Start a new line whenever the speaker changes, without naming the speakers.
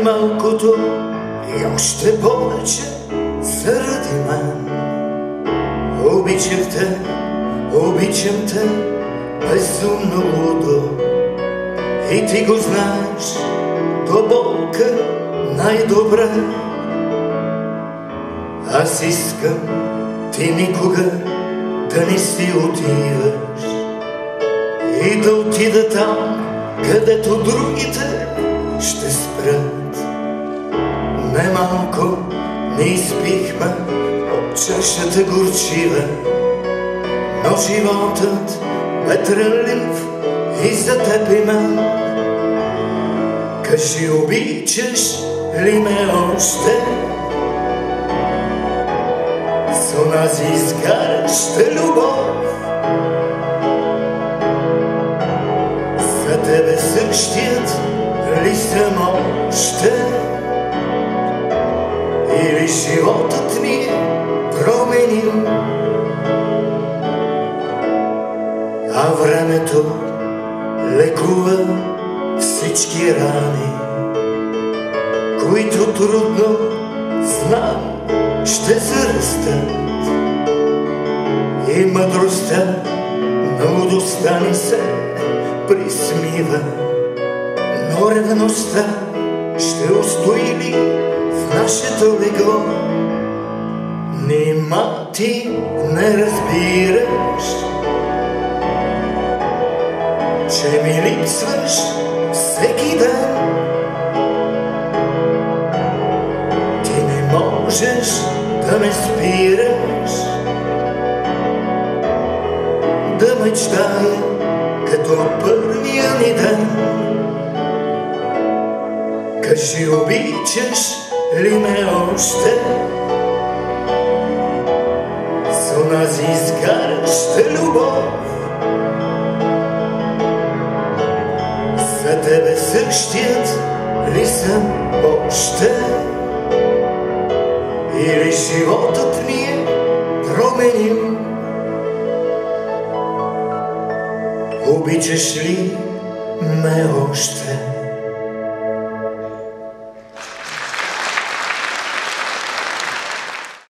най-малкото и още повече заради мен. Обичам те безумно лудо и ти го знаеш до болка най-добре. Аз искам ти никога да не си отиваш и да отида там, където другите ще спрат. Немалко не изпихме от чашата горчива, но животът бе трънлив и за теб и мен. Кажи, обичаш ли ме още с онази изгаряща любов? За тебе същият ли съм още, или животът ми е променил, а времето лекува всички рани, които трудно знам ще зарастат. И мъдростта на лудостта ни се присмива, но ревността ще устои ли в нашето легло? Нима ти не разбираш, че ми липсваш всеки ден? Ти не можеш да ме спираш да мечтая като първия ни ден. Кажи, обичаш ли ме още с онази изгаряща любов? За тебе същият ли съм още, или животът ми е променил? Обичаш ли ме още?